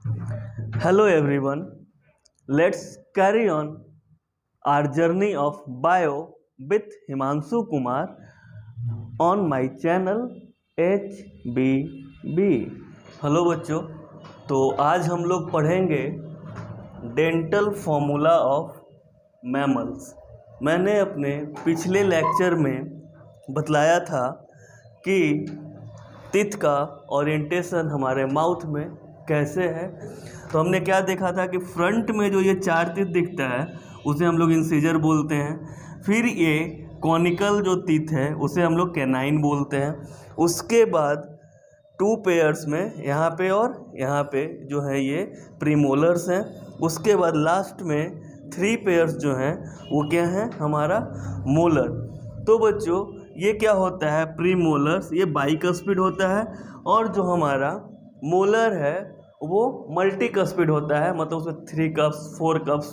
Hello everyone, let's carry on our journey of bio with Himanshu Kumar on my channel HBB। Hello बच्चों, तो आज हम लोग पढ़ेंगे डेंटल फॉर्मूला ऑफ मैमल्स। मैंने अपने पिछले लेक्चर में बतलाया था कि टीथ का ओरिएंटेशन हमारे माउथ में कैसे है। तो हमने क्या देखा था कि फ्रंट में जो ये 4 टीथ दिखता है उसे हम लोग इंसीजर बोलते हैं। फिर ये कॉनिकल जो टीथ है उसे हम लोग कैनाइन बोलते हैं। उसके बाद 2 पेयर्स में यहाँ पे और यहाँ पे जो है ये प्रीमोलर्स हैं। उसके बाद लास्ट में 3 पेयर्स जो हैं वो क्या हैं, हमारा मोलर। तो बच्चों ये क्या होता है, प्रीमोलर्स ये बाइकस्पिड होता है और जो हमारा मोलर है वो मल्टीकस्पिड होता है, मतलब उसमें 3 cups 4 cups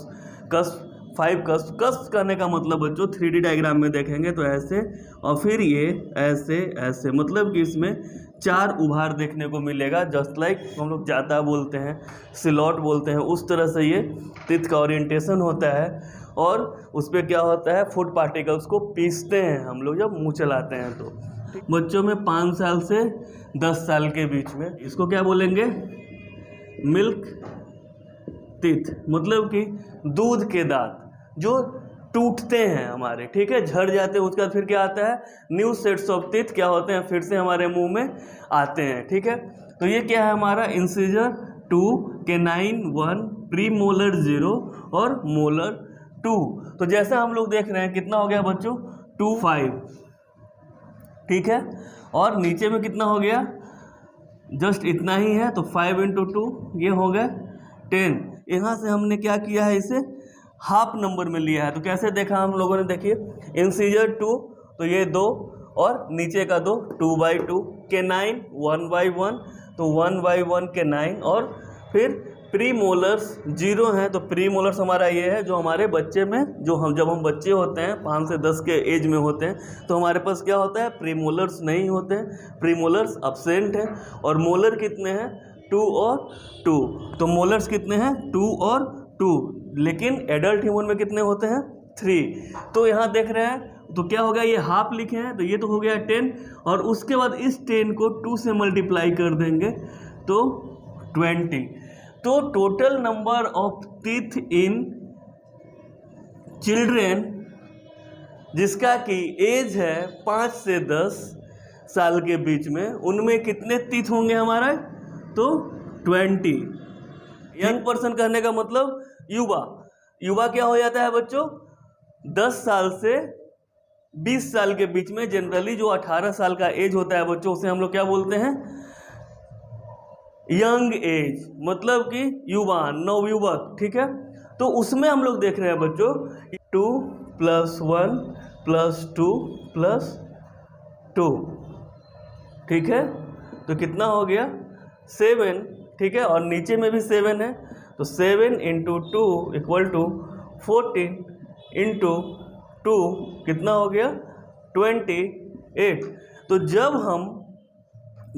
cusp 5 cusp. Cusp करने का मतलब बच्चों 3D डायग्राम में देखेंगे तो ऐसे, और फिर ये ऐसे ऐसे, मतलब कि इसमें 4 उभार देखने को मिलेगा। जस्ट लाइक हम लोग जाता बोलते हैं, सिलॉट बोलते हैं, उस तरह से ये टीथ का ओरिएंटेशन होता है। और उस पर क्या होता है, फूड पार्टिकल्स को पीसते हैं हम लोग जब मुँह चलाते हैं। तो बच्चों में 5 साल से 10 साल के बीच में इसको क्या बोलेंगे, मिल्क टीथ, मतलब कि दूध के दांत जो टूटते हैं हमारे, ठीक है, झड़ जाते हैं। उसके बाद फिर क्या आता है, न्यू सेट्स ऑफ टीथ क्या होते हैं, फिर से हमारे मुंह में आते हैं, ठीक है। तो ये क्या है हमारा, इंसीजर 2, कैनाइन 1, प्री मोलर 0 और मोलर 2। तो जैसा हम लोग देख रहे हैं कितना हो गया बच्चों, 2 5, ठीक है। और नीचे में कितना हो गया, जस्ट इतना ही है, तो 5 × 2 ये हो गए 10। यहाँ से हमने क्या किया है, इसे हाफ नंबर में लिया है। तो कैसे देखा हम लोगों ने, देखिए इंसीजर 2 तो ये 2 और नीचे का 2, 2/2, कैनाइन 1/1 तो 1/1 कैनाइन। और फिर प्री मोलर्स 0 हैं, तो प्री मोलर्स हमारा ये है जो हमारे बच्चे में, जो हम जब हम बच्चे होते हैं 5 से 10 के एज में होते हैं तो हमारे पास क्या होता है, प्री मोलर्स नहीं होते हैं, प्री मोलर्स अब्सेंट हैं। और मोलर कितने हैं, 2 और 2। तो मोलर्स कितने हैं, 2 और 2, लेकिन एडल्ट ह्यूमन में कितने होते हैं, 3। तो यहाँ देख रहे हैं तो क्या हो गया, ये हाफ लिखे हैं तो ये तो हो गया 10, और उसके बाद इस 10 को 2 से मल्टीप्लाई कर देंगे तो 20। तो total number of teeth in children जिसका कि एज है 5 से 10 साल के बीच में, उनमें कितने टीथ होंगे हमारा, तो 20। यंग पर्सन कहने का मतलब युवा। युवा क्या हो जाता है बच्चों, 10 साल से 20 साल के बीच में। जनरली जो 18 साल का एज होता है बच्चों उसे हम लोग क्या बोलते हैं, यंग एज, मतलब कि युवा, नवयुवक, ठीक है। तो उसमें हम लोग देख रहे हैं बच्चों 2 + 1 + 2 + 2, ठीक है। तो कितना हो गया, 7, ठीक है। और नीचे में भी 7 है, तो 7 × 2 = 14 × 2 कितना हो गया, 28। तो जब हम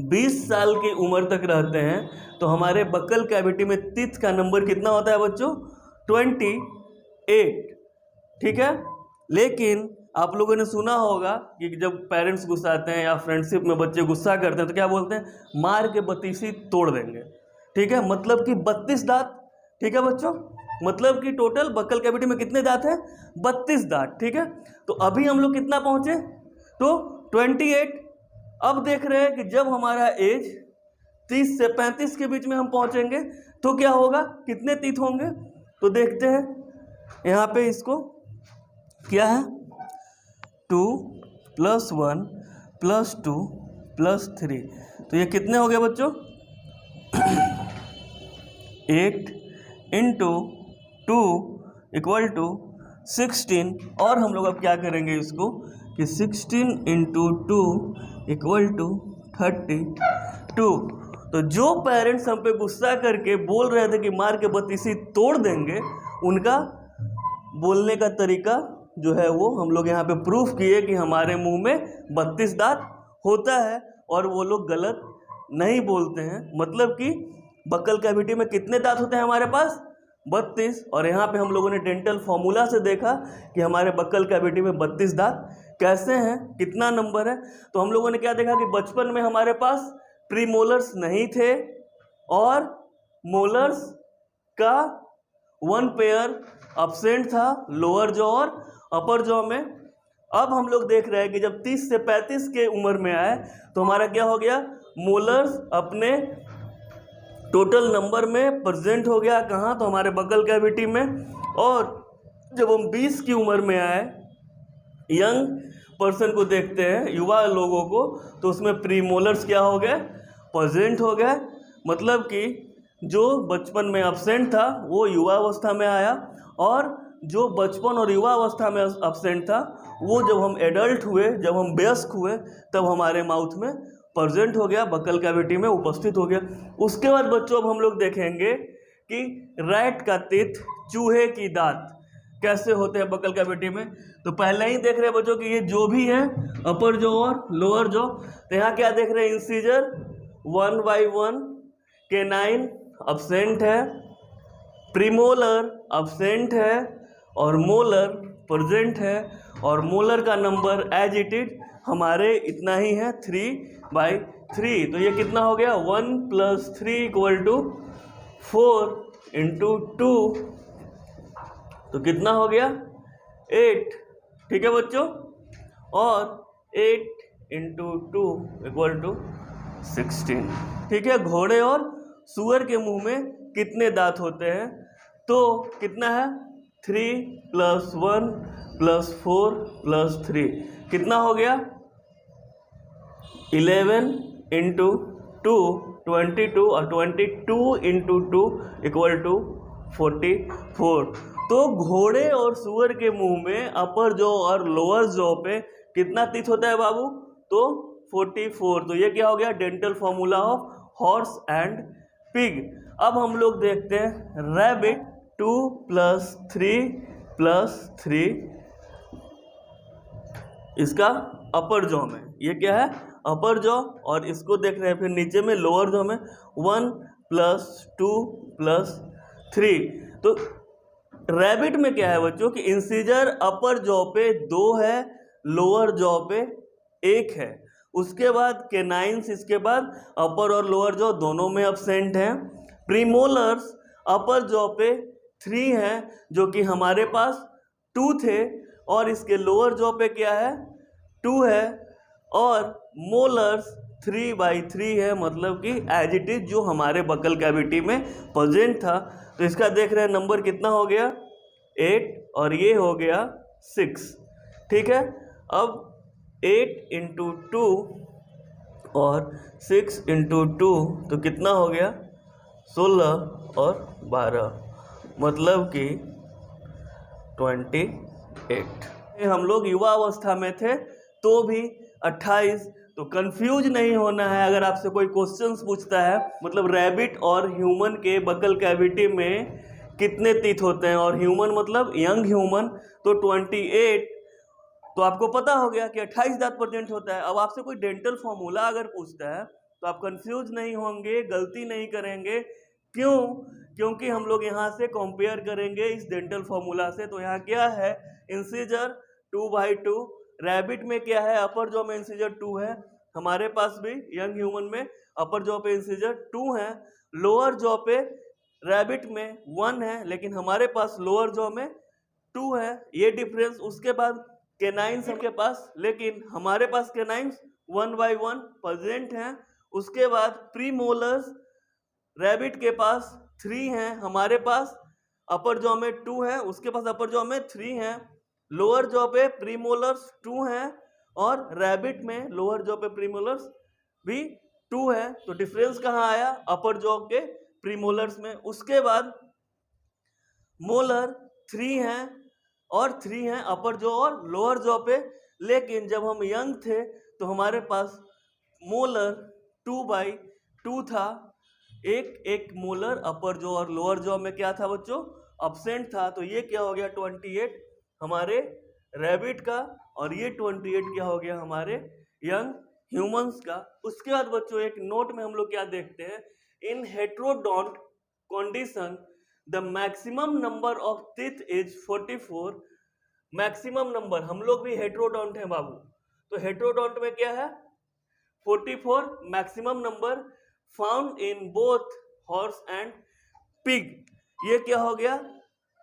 20 साल की उम्र तक रहते हैं तो हमारे बक्कल कैविटी में टीथ का नंबर कितना होता है बच्चों, 28, ठीक है। लेकिन आप लोगों ने सुना होगा कि जब पेरेंट्स गुस्साते हैं या फ्रेंडशिप में बच्चे गुस्सा करते हैं तो क्या बोलते हैं, मार के बत्तीसी तोड़ देंगे, ठीक है। मतलब कि 32 दांत, ठीक है बच्चों, मतलब कि टोटल बक्कल कैविटी में कितने दांत हैं, 32 दांत, ठीक है। तो अभी हम लोग कितना पहुंचे, तो 28। अब देख रहे हैं कि जब हमारा एज 30 से 35 के बीच में हम पहुंचेंगे तो क्या होगा, कितने टीथ होंगे। तो देखते हैं यहाँ पे, इसको क्या है, 2 + 1 + 2 + 3, तो ये कितने हो गए बच्चों, 8 × 2 = 16। और हम लोग अब क्या करेंगे इसको कि 16 × 2 = 32। तो जो पेरेंट्स हम पे गुस्सा करके बोल रहे थे कि मार के बत्तीसी तोड़ देंगे, उनका बोलने का तरीका जो है वो हम लोग यहाँ पे प्रूफ किए कि हमारे मुंह में 32 दांत होता है और वो लोग गलत नहीं बोलते हैं। मतलब कि बक्कल कैविटी में कितने दांत होते हैं हमारे पास? 32। और यहाँ पे हम लोगों ने डेंटल फॉर्मूला से देखा कि हमारे बक्कल कैविटी में 32 दांत कैसे हैं, कितना नंबर है। तो हम लोगों ने क्या देखा कि बचपन में हमारे पास प्रीमोलर्स नहीं थे और मोलर्स का 1 पेयर अब्सेंट था लोअर जॉ और अपर जॉ में। अब हम लोग देख रहे हैं कि जब 30 से 35 के उम्र में आए तो हमारा क्या हो गया, मोलर्स अपने टोटल नंबर में प्रेजेंट हो गया कहाँ, तो हमारे बक्कल कैविटी में। और जब हम 20 की उम्र में आए, यंग पर्सन को देखते हैं, युवा लोगों को, तो उसमें प्रीमोलर्स क्या हो गए, प्रेजेंट हो गए। मतलब कि जो बचपन में अब्सेंट था वो युवा अवस्था में आया, और जो बचपन और युवा अवस्था में अब्सेंट था वो जब हम एडल्ट हुए, जब हम वयस्क हुए, तब हमारे माउथ में प्रेजेंट हो गया, बक्कल कैविटी में उपस्थित हो गया। उसके बाद बच्चों अब हम लोग देखेंगे कि रैट का तेथ, चूहे की दांत कैसे होते हैं बक्कल कैविटी में। तो पहले ही देख रहे हैं बच्चों कि ये जो भी है अपर जॉ और लोअर जॉ, तो यहाँ क्या देख रहे हैं, इंसीजर 1 by 1, केनाइन अब्सेंट है, प्रीमोलर अब्सेंट है और मोलर प्रेजेंट है। और मोलर का नंबर एज इट इज हमारे इतना ही है, 3/3। तो ये कितना हो गया, 1 + 3 = 4 × 2, तो कितना हो गया, 8। ठीक है बच्चों, और 8 × 2 = 16। ठीक है, घोड़े और सूअर के मुंह में कितने दांत होते हैं, तो कितना है, 3 + 1 + 4 + 3, कितना हो गया, 11 × 2 22, और 22 × 2 = 44। तो घोड़े और सूअर के मुंह में अपर जॉ और लोअर जॉ पे कितना टीथ होता है बाबू, तो 44। तो ये क्या हो गया, dental formula of horse and pig. अब हम लोग देखते हैं रैबिट, 2 + 3 + 3, इसका अपर जॉ में, ये क्या है, अपर जॉ, और इसको देख रहे हैं फिर नीचे में लोअर जॉ में 1 + 2 + 3। तो रैबिट में क्या है बच्चों कि इंसीजर अपर जॉ पे 2 है, लोअर जॉ पे 1 है। उसके बाद केनाइंस, इसके बाद अपर और लोअर जॉ दोनों में अब्सेंट हैं। प्रीमोलर्स अपर जॉ पे 3 हैं, जो कि हमारे पास 2 थे, और इसके लोअर जॉ पे क्या है, 2 है, और मोलर्स 3/3 है, मतलब कि एज इट इज जो हमारे बक्कल कैविटी में प्रेजेंट था। तो इसका देख रहे हैं नंबर कितना हो गया, 8, और ये हो गया 6। ठीक है, अब 8 × 2 और 6 × 2, तो कितना हो गया, 16 और 12, मतलब कि 28। हम लोग युवा अवस्था में थे तो भी 28। तो कंफ्यूज नहीं होना है अगर आपसे कोई क्वेश्चंस पूछता है, मतलब रैबिट और ह्यूमन के बक्कल कैविटी में कितने टीथ होते हैं, और ह्यूमन मतलब यंग ह्यूमन, तो 28। तो आपको पता हो गया कि 28 दांत प्रेजेंट होता है। अब आपसे कोई डेंटल फॉर्मूला अगर पूछता है तो आप कंफ्यूज नहीं होंगे, गलती नहीं करेंगे। क्यों? क्योंकि हम लोग यहाँ से कंपेयर करेंगे इस डेंटल फॉर्मूला से। तो यहाँ क्या है, इंसीजर 2/2, रैबिट में क्या है, अपर जॉ में इंसीजर 2 है, हमारे पास भी यंग ह्यूमन में अपर जॉ पे इंसीजर 2 है, लोअर जॉ पे रैबिट में 1 है, लेकिन हमारे पास लोअर जॉ में 2 है, ये डिफरेंस। उसके बाद केनाइंस के पास, लेकिन हमारे पास केनाइंस 1 by 1 प्रेजेंट हैं। उसके बाद प्रीमोलर्स रैबिट के पास 3 हैं, हमारे पास अपर जॉ में 2 है, उसके पास अपर जॉ में 3 हैं। लोअर जॉ पे प्रीमोलर्स 2 हैं, और रैबिट में लोअर जॉ पे प्रीमोलर्स भी 2 है। तो डिफरेंस कहाँ आया, अपर जॉ के प्रीमोलर्स में। उसके बाद मोलर 3 हैं, और 3 हैं अपर जॉ और लोअर जॉ पे। लेकिन जब हम यंग थे तो हमारे पास मोलर 2/2 था, एक मोलर अपर जॉ और लोअर जॉ में क्या था बच्चों, अब्सेंट था। तो ये क्या हो गया, 28 हमारे रैबिट का, और ये 28 क्या हो गया हमारे यंग ह्यूमंस का। उसके बाद बच्चों एक नोट में हम लोग क्या देखते हैं In heterodont condition, the maximum number of teeth is 44. Maximum number, हम लोग भी हेट्रोडोंट हैं बाबू, तो हेट्रोडोंट में क्या है 44 maximum number found in both horse and pig. ये क्या हो गया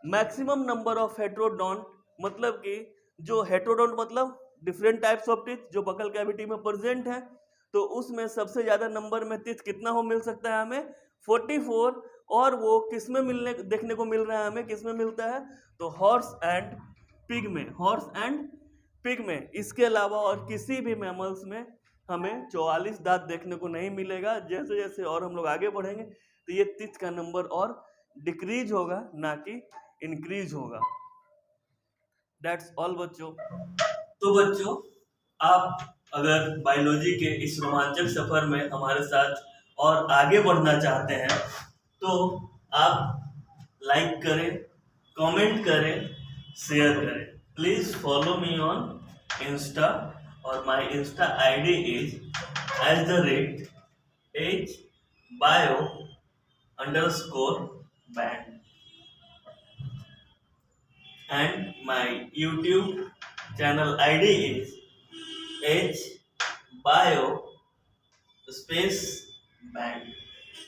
मैक्सिमम नंबर ऑफ हेट्रोडोंट, मतलब कि जो हेट्रोडोंट मतलब डिफरेंट टाइप्स ऑफ टीथ जो बकल कैविटी में प्रेजेंट है, तो उसमें सबसे ज्यादा नंबर में टीथ कितना हो मिल सकता है हमें 44, और वो किस में मिलने देखने को मिल रहा है हमें, किस में मिलता है तो हॉर्स एंड पिग में, हॉर्स एंड पिग में। इसके अलावा और किसी भी मैमल्स में हमें 44 दांत देखने को नहीं मिलेगा। जैसे जैसे और हम लोग आगे बढ़ेंगे तो ये टीथ का नंबर और डिक्रीज होगा ना कि इंक्रीज होगा। दैट्स ऑल बच्चों। तो बच्चों आप अगर बायोलॉजी के इस रोमांचक सफर में हमारे साथ और आगे बढ़ना चाहते हैं तो आप लाइक करें, कमेंट करें, शेयर करें। Please follow me on insta और my insta ID is @hbio_band and my YouTube channel ID is hbio_band।